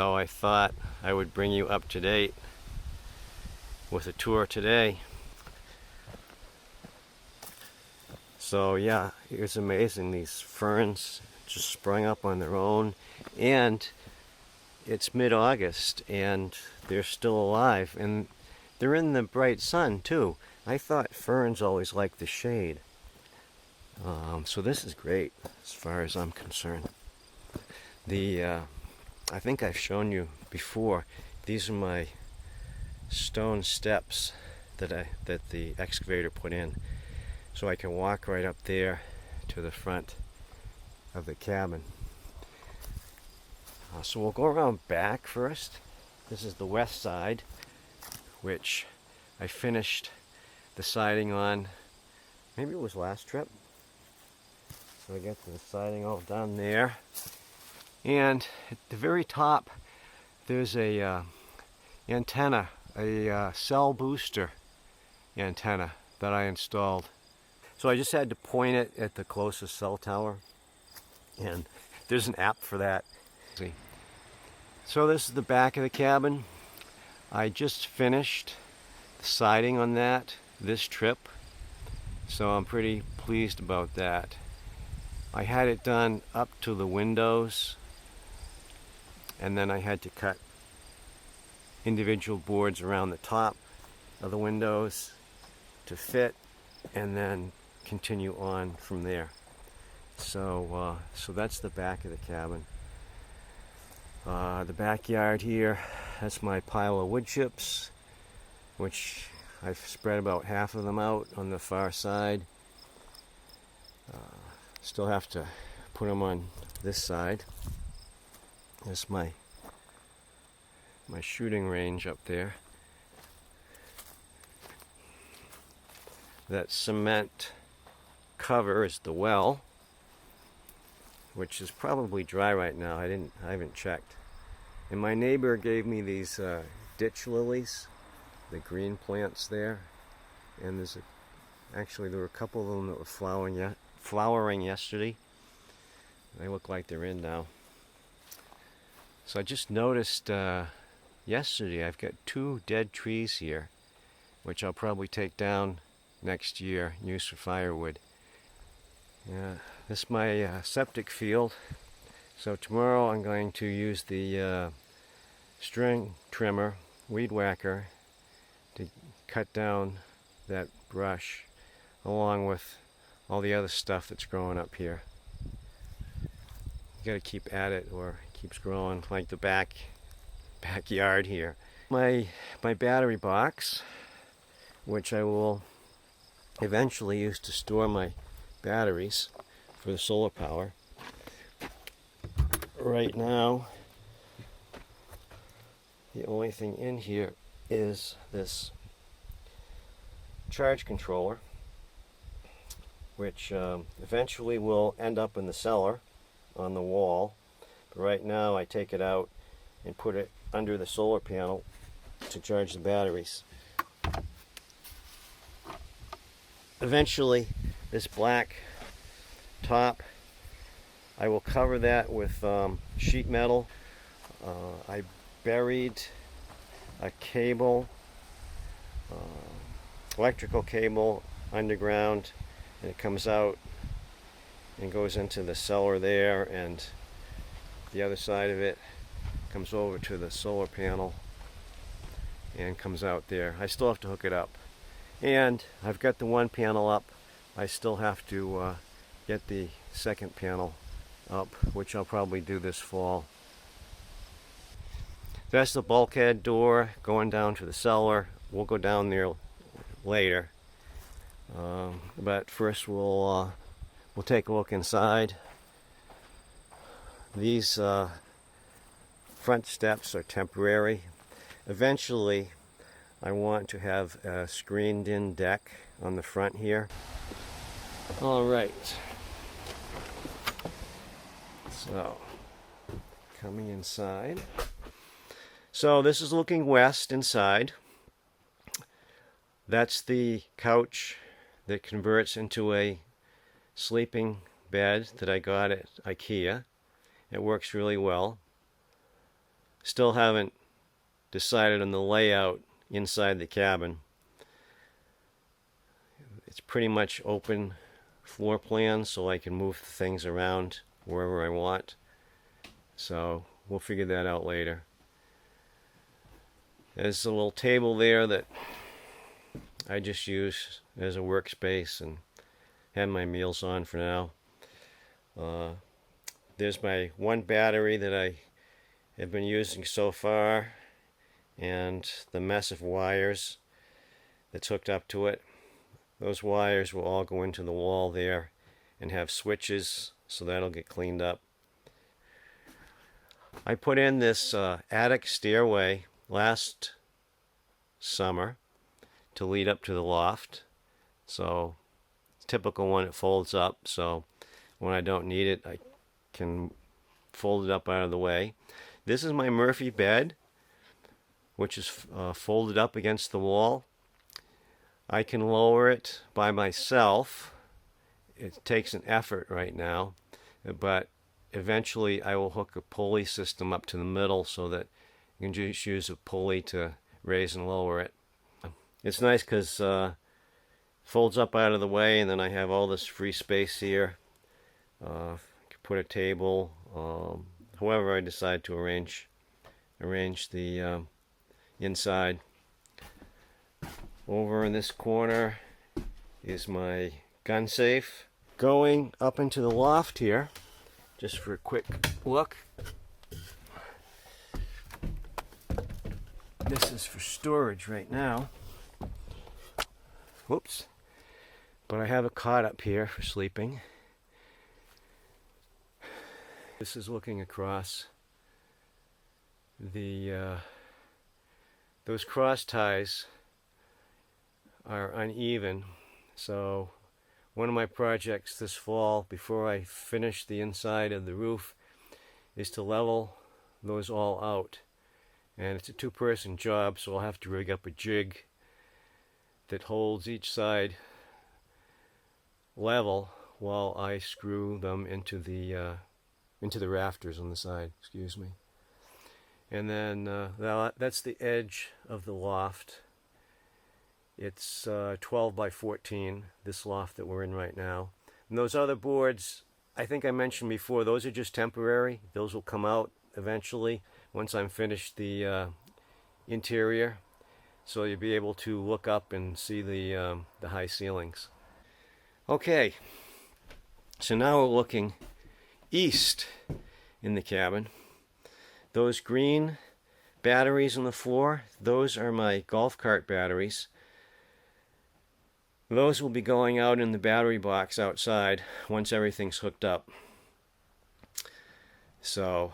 So I thought I would bring you up to date with a tour today. So yeah, it's amazing. These ferns just sprung up on their own, and it's mid-August and they're still alive, and they're in the bright sun too. I thought ferns always like the shade. So this is great as far as I'm concerned. I think I've shown you before, these are my stone steps that the excavator put in, so I can walk right up there to the front of the cabin. So we'll go around back first. This is the west side, which I finished the siding on, maybe it was last trip. So I got the siding all done there. And at the very top, there's a antenna, a cell booster antenna that I installed. So I just had to point it at the closest cell tower, and there's an app for that. So this is the back of the cabin. I just finished the siding on that this trip, so I'm pretty pleased about that. I had it done up to the windows, and then I had to cut individual boards around the top of the windows to fit, and then continue on from there. So that's the back of the cabin. The backyard here, that's my pile of wood chips, which I've spread about half of them out on the far side. Still have to put them on this side. That's my shooting range up there. That cement cover is the well, which is probably dry right now. I haven't checked. And my neighbor gave me these ditch lilies, the green plants there, and actually there were a couple of them that were flowering yesterday. They look like they're in now. So I just noticed yesterday I've got 2 dead trees here, which I'll probably take down next year and use for firewood. Yeah, this is my septic field. So tomorrow I'm going to use the string trimmer, weed whacker, to cut down that brush along with all the other stuff that's growing up here. You gotta keep at it or it keeps growing, like the backyard here. My battery box, which I will eventually use to store my batteries for the solar power. Right now, the only thing in here is this charge controller, which eventually will end up in the cellar on the wall. But right now I take it out and put it under the solar panel to charge the batteries. Eventually, this black top, I will cover that with sheet metal. I buried a cable, electrical cable underground, and it comes out and goes into the cellar there, and the other side of it comes over to the solar panel and comes out there. I still have to hook it up, and I've got the one panel up. I still have to get the second panel up, which I'll probably do this fall. That's the bulkhead door going down to the cellar. We'll go down there later, but first we'll take a look inside. These front steps are temporary. Eventually I want to have a screened in deck on the front here. All right, so coming inside. So this is looking west inside. That's the couch that converts into a sleeping bed that I got at IKEA. It works really well. Still haven't decided on the layout inside the cabin. It's pretty much open floor plan, so I can move things around wherever I want. So we'll figure that out later. There's a little table there that I just use as a workspace and have my meals on for now. There's my one battery that I have been using so far, and the mess of wires that's hooked up to it. Those wires will all go into the wall there and have switches, so that'll get cleaned up. I put in this attic stairway last summer to lead up to the loft. So, typical one, it folds up, so when I don't need it, I can fold it up out of the way. This is my Murphy bed, which is folded up against the wall. I can lower it by myself. It takes an effort right now, but eventually I will hook a pulley system up to the middle so that you can just use a pulley to raise and lower it. It's nice because folds up out of the way, and then I have all this free space here. I can put a table, however I decide to arrange the inside. Over in this corner is my gun safe. Going up into the loft here, just for a quick look. This is for storage right now. Whoops. But I have a cot up here for sleeping. This is looking across the those cross ties are uneven, so one of my projects this fall, before I finish the inside of the roof, is to level those all out. And it's a two-person job, so I'll have to rig up a jig that holds each side level while I screw them into the rafters on the side. Excuse me. And then that's the edge of the loft. It's 12 by 14, this loft that we're in right now. And those other boards, I think I mentioned before, those are just temporary. Those will come out eventually once I'm finished the interior. So you'll be able to look up and see the high ceilings. Okay, so now we're looking east in the cabin. Those green batteries on the floor, those are my golf cart batteries. Those will be going out in the battery box outside once everything's hooked up. So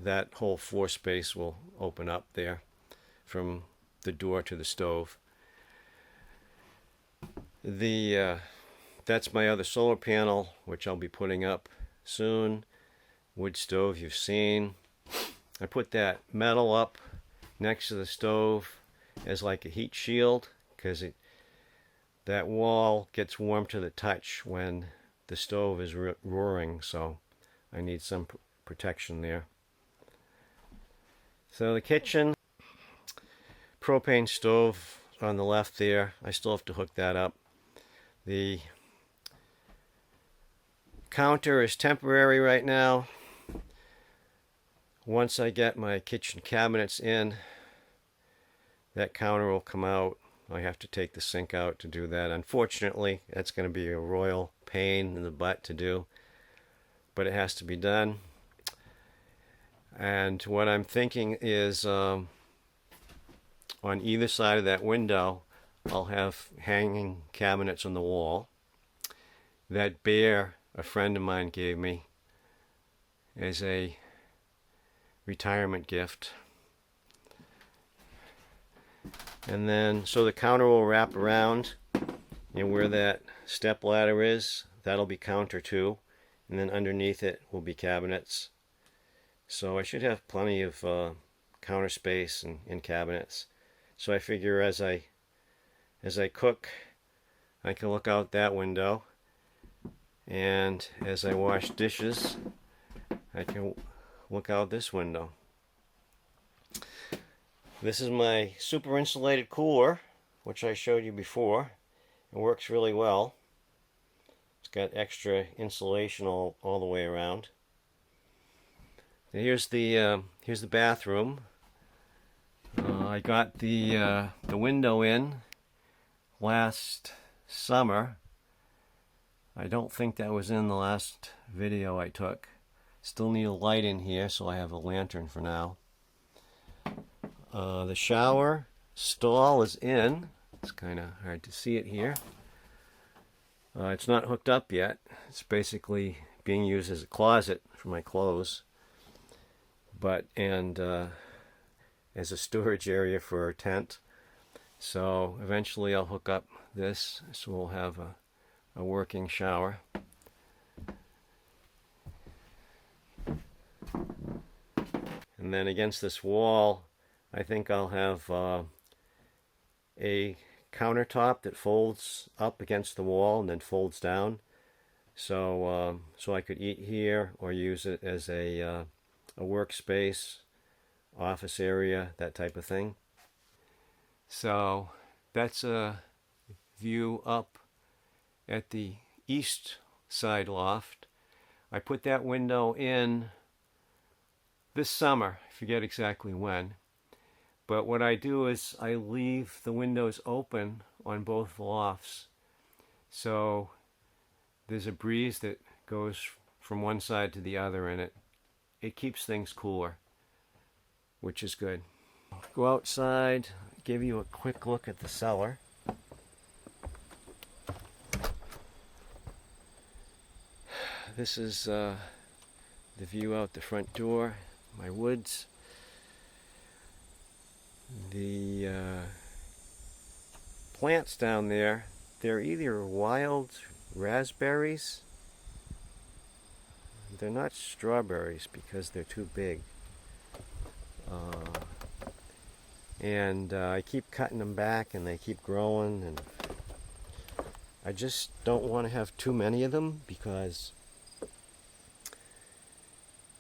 that whole floor space will open up there from the door to the stove. That's my other solar panel, which I'll be putting up soon. Wood stove you've seen. I put that metal up next to the stove as like a heat shield, because that wall gets warm to the touch when the stove is roaring, so I need some protection there. So the kitchen, propane stove on the left there, I still have to hook that up. The counter is temporary right now. Once I get my kitchen cabinets in, that counter will come out. I have to take the sink out to do that. Unfortunately, that's going to be a royal pain in the butt to do, but it has to be done. And what I'm thinking is on either side of that window, I'll have hanging cabinets on the wall. That bear a friend of mine gave me as a retirement gift. And then, so the counter will wrap around, and where that step ladder is, that'll be counter too. And then underneath it will be cabinets. So I should have plenty of counter space and cabinets. So I figure as I cook, I can look out that window. And as I wash dishes, I can look out this window. This is my super insulated cooler, which I showed you before. It works really well. It's got extra insulation all the way around. And here's the bathroom. I got the window in last summer. I don't think that was in the last video I took. Still need a light in here, so I have a lantern for now. The shower stall is in. It's kind of hard to see it here. It's not hooked up yet. It's basically being used as a closet for my clothes, and as a storage area for a tent. So eventually I'll hook up this, so we'll have a working shower. And then against this wall, I think I'll have a countertop that folds up against the wall and then folds down. So I could eat here or use it as a workspace, office area, that type of thing. So that's a view up at the east side loft. I put that window in this summer, I forget exactly when. But what I do is I leave the windows open on both lofts. So there's a breeze that goes from one side to the other, and it keeps things cooler, which is good. Go outside, give you a quick look at the cellar. This is the view out the front door, my woods. The plants down there, they're either wild raspberries. They're not strawberries because they're too big. And I keep cutting them back and they keep growing, and I just don't want to have too many of them because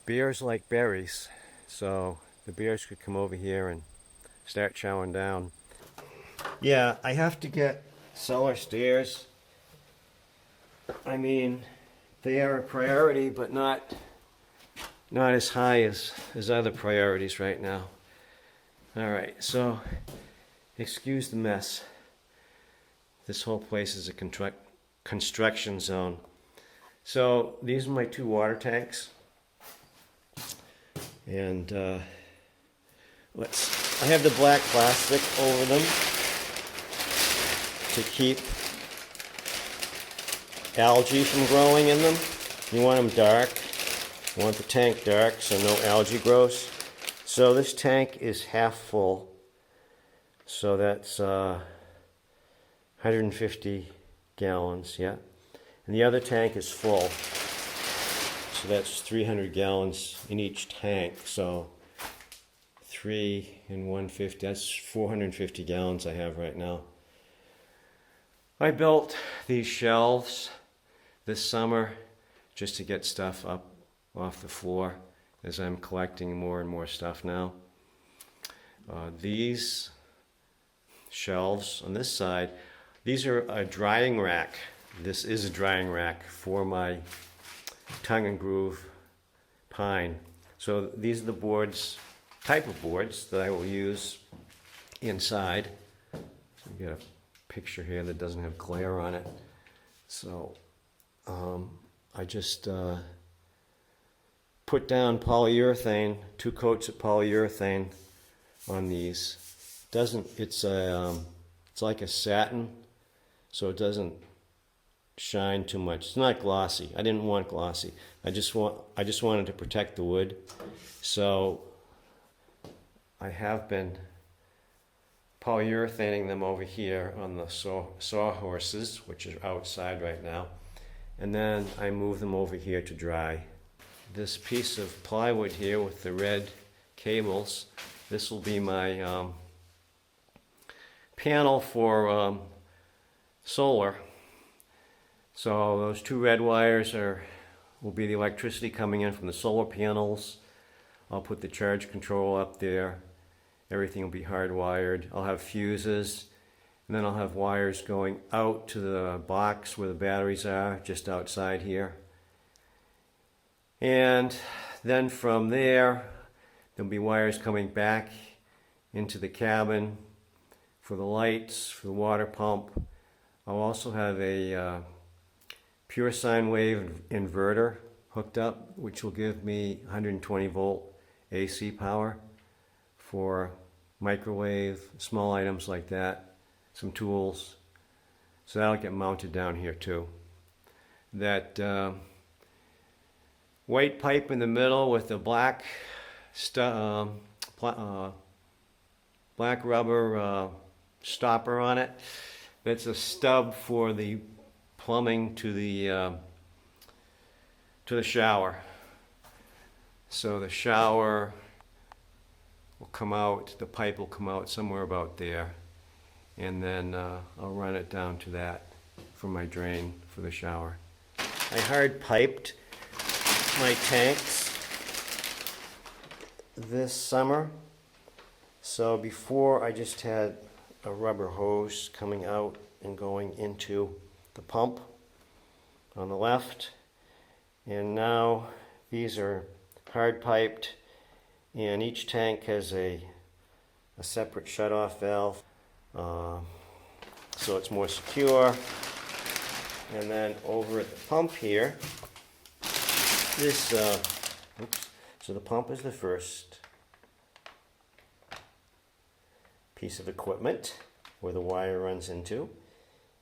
bears like berries. So the bears could come over here and start chowing down. Yeah, I have to get cellar stairs. I mean, they are a priority, but not as high as other priorities right now. All right, so excuse the mess. This whole place is a construction zone. So these are my 2 water tanks, and I have the black plastic over them to keep algae from growing in them. You want them dark. You want the tank dark so no algae grows. So this tank is half full. So that's 150 gallons, yeah. And the other tank is full. So that's 300 gallons in each tank. So 3 and 150, that's 450 gallons I have right now. I built these shelves this summer just to get stuff up off the floor as I'm collecting more and more stuff now. These shelves on this side, these are a drying rack. This is a drying rack for my tongue and groove pine. So these are the boards, type of boards that I will use inside. So you get a picture here that doesn't have glare on it. So I just put down polyurethane, 2 coats of polyurethane on these. It's like a satin, so it doesn't shine too much. It's not glossy. I didn't want glossy. I just wanted to protect the wood. So I have been polyurethaning them over here on the sawhorses, which are outside right now, and then I move them over here to dry. This piece of plywood here with the red cables, this will be my panel for solar. So those 2 red wires will be the electricity coming in from the solar panels. I'll put the charge control up there, Everything will be hardwired. I'll have fuses, and then I'll have wires going out to the box where the batteries are, just outside here. And then from there, there'll be wires coming back into the cabin for the lights, for the water pump. I'll also have a pure sine wave inverter hooked up, which will give me 120 volt AC power for microwave, small items like that, some tools. So that'll get mounted down here too. That white pipe in the middle with the black black rubber stopper on it. That's a stub for the plumbing to the shower. So the shower will come out, the pipe will come out somewhere about there, and then I'll run it down to that for my drain for the shower. I hard piped my tanks this summer. So before I just had a rubber hose coming out and going into the pump on the left, and now these are hard piped, and each tank has a separate shut-off valve, so it's more secure. And then over at the pump here, this so the pump is the first piece of equipment where the wire runs into,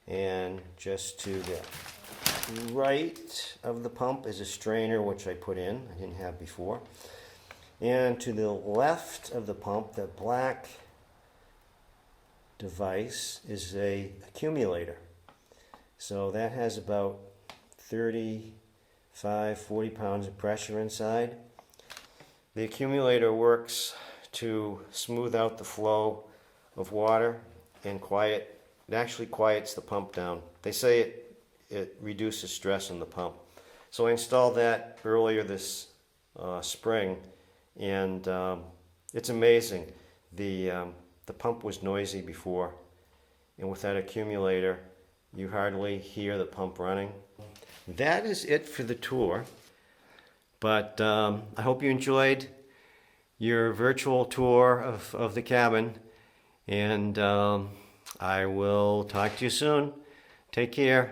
and just to the right of the pump is a strainer, which I put in, I didn't have before. And to the left of the pump, the black device is a accumulator. So that has about 35, 40 pounds of pressure inside. The accumulator works to smooth out the flow of water and it actually quiets the pump down. They say it reduces stress on the pump. So I installed that earlier this spring, and it's amazing. The pump was noisy before, and with that accumulator, you hardly hear the pump running. That is it for the tour, but I hope you enjoyed your virtual tour of the cabin, and I will talk to you soon. Take care.